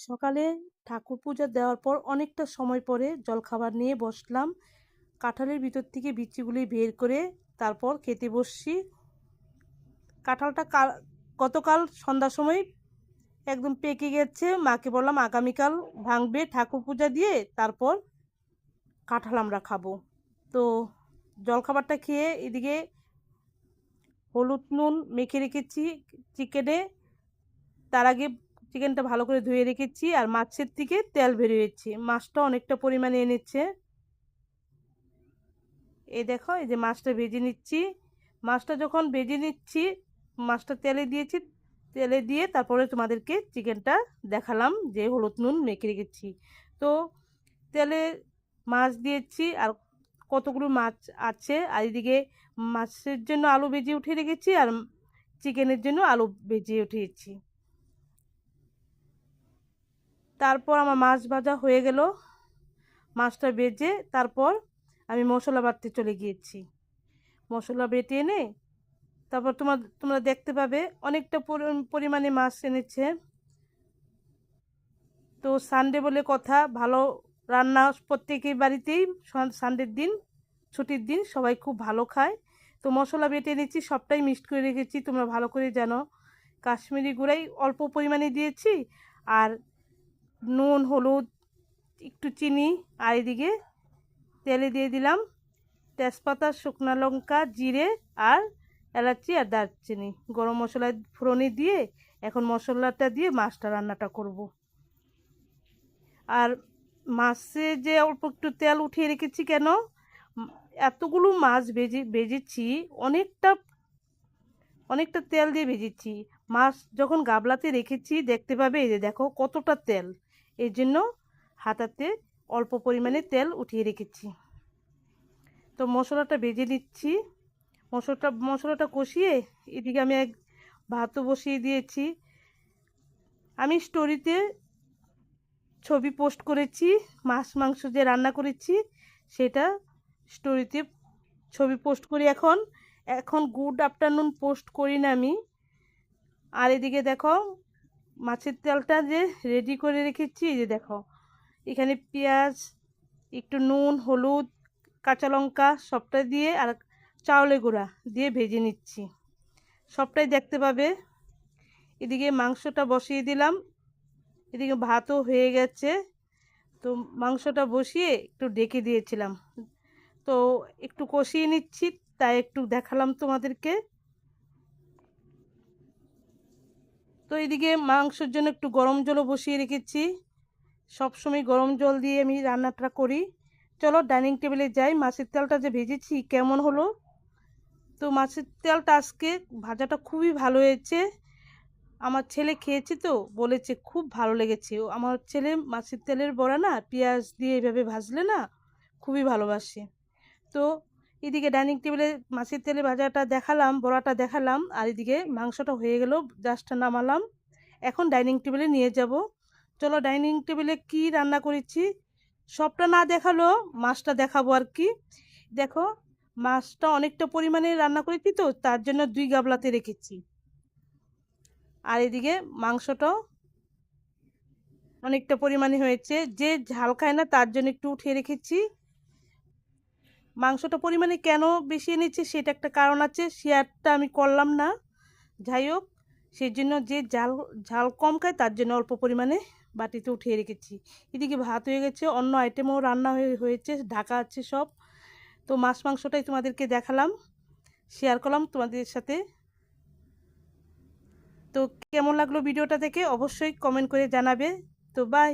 সকালে ঠাকুর পূজা দেওয়ার পর অনেকটা সময় পরে জলখাবার নিয়ে বসলাম। কাঁঠালের ভিতর থেকে বিচিগুলি বের করে তারপর খেতে বসছি। কাঁঠালটা গতকাল সন্ধ্যার সময় একদম পেকে গেছে। মাকে বললাম আগামীকাল ভাঙবে ঠাকুর পূজা দিয়ে, তারপর কাঁঠাল আমরা খাবো। তো জলখাবারটা খেয়ে এদিকে হলুদ নুন মেখে রেখেছি চিকেনে। তার আগে চিকেনটা ভালো করে ধুয়ে রেখেছি, আর মাছের থেকে তেল বেরিয়েছে। মাছটা অনেকটা পরিমাণে এনেছে। এই দেখো, এই যে মাছটা ভেজে নিচ্ছি। মাছটা যখন ভেজে নিচ্ছি, মাছটা তেলে দিয়েছি, তেলে দিয়ে তারপরে তোমাদেরকে চিকেনটা দেখালাম যে হলুদ নুন মেখে রেখেছি। তো তেলে মাছ দিয়েছি, আর কতগুলো মাছ আছে। আর এদিকে মাছের জন্য আলু ভেজে উঠিয়ে রেখেছি, আর চিকেনের জন্য আলু ভেজে উঠিয়েছি। তারপর আমার মাছ ভাজা হয়ে গেল। মাছটা ভেজে তারপর আমি মশলা বাটতে চলে গিয়েছি। মশলা বেটে এনে তারপর তোমরা দেখতে পাবে অনেকটা পরিমাণে মাছ এনেছে। তো সানডে বলে কথা, ভালো রান্না প্রত্যেকের বাড়িতেই সানডের দিন, ছুটির দিন সবাই খুব ভালো খায়। তো মশলা বেটে এনেছি, সবটাই মিক্সড করে রেখেছি। তোমরা ভালো করে জানো, কাশ্মীরি গুঁড়াই অল্প পরিমাণে দিয়েছি, আর নুন হলুদ একটু চিনি, আর এদিকে তেলে দিয়ে দিলাম তেজপাতা, শুকনো লঙ্কা, জিরে আর এলাচি আর দারচিনি। গরম মশলা ফোড়নে দিয়ে এখন মশলাটা দিয়ে মাছটা রান্নাটা করব। আর মাছে যে অল্প একটু তেল উঠিয়ে রেখেছি কেন, এতগুলো মাছ ভেজেছি, অনেকটা তেল দিয়ে ভেজেছি। মাছ যখন গাবলাতে রেখেছি দেখতে পাবে, এই যে দেখো কতটা তেল। এই জন্য হাতাতে অল্প পরিমাণে তেল উঠিয়ে রেখেছি। তো মশলাটা ভেজে নিচ্ছি। মশলাটা কষিয়ে এদিকে আমি ভাতও বসিয়ে দিয়েছি। আমি স্টোরিতে ছবি পোস্ট করেছি, মাছ মাংস যে রান্না করেছি সেটা স্টোরিতে ছবি পোস্ট করি। এখন গুড আফটারনুন পোস্ট করি না আমি। আর এদিকে দেখো মাছের তেলটা যে রেডি করে রেখেছি। এই যে দেখো, এখানে পেঁয়াজ, একটু নুন হলুদ কাঁচা লঙ্কা সবটা দিয়ে আর চাউলের গুঁড়া দিয়ে ভেজে নিচ্ছি। সবটাই দেখতে পাবে। এদিকে মাংসটা বসিয়ে দিলাম, এদিকে ভাতও হয়ে গেছে। তো মাংসটা বসিয়ে একটু ঢেকে দিয়েছিলাম। তো একটু কষিয়ে নিচ্ছি, তাই একটু দেখালাম তোমাদেরকে। তো এদিকে মাংসের জন্য একটু গরম জলও বসিয়ে রেখেছি। সবসময় গরম জল দিয়ে আমি রান্নাটা করি। চলো ডাইনিং টেবিলে যাই। মাছের তেলটা যে ভেজেছি কেমন হলো। তো মাছের তেলটা আজকে ভাজাটা খুবই ভালো হয়েছে। আমার ছেলে খেয়েছে তো বলেছে খুব ভালো লেগেছে। আমার ছেলে মাছের তেলের বড়া না পেঁয়াজ দিয়ে এভাবে ভাজলে না খুবই ভালোবাসে। তো এদিকে ডাইনিং টেবিলে মাছের তেলে ভাজাটা দেখালাম, বড়াটা দেখালাম, আর এদিকে মাংসটা হয়ে গেল, জাস্টটা নামালাম। এখন ডাইনিং টেবিলে নিয়ে যাব। চলো ডাইনিং টেবিলে কি রান্না করেছি সবটা না দেখালো মাছটা দেখাবো আর কি। দেখো, মাছটা অনেকটা পরিমাণে রান্না করেছি, তো তার জন্য 2 গাবলাতে রেখেছি। আর এদিকে মাংসটাও অনেকটা পরিমাণে হয়েছে। যে ঝাল খায় না তার জন্য একটু উঠিয়ে রেখেছি। মাংসটা পরিমাণে কেন বেশি এনেছি সেটা একটা কারণ আছে, শেয়ারটা আমি করলাম না। যাই হোক, সেই জন্য যে ঝাল কম খায় তার জন্য অল্প পরিমাণে বাটিতে উঠিয়ে রেখেছি। এদিকে ভাত হয়ে গেছে, অন্য আইটেমও রান্না হয়েছে, ঢাকা আছে সব। তো মাছ মাংসটাই তোমাদেরকে দেখালাম, শেয়ার করলাম তোমাদের সাথে। তো কেমন লাগলো ভিডিওটা থেকে অবশ্যই কমেন্ট করে জানাবে। তো বাই।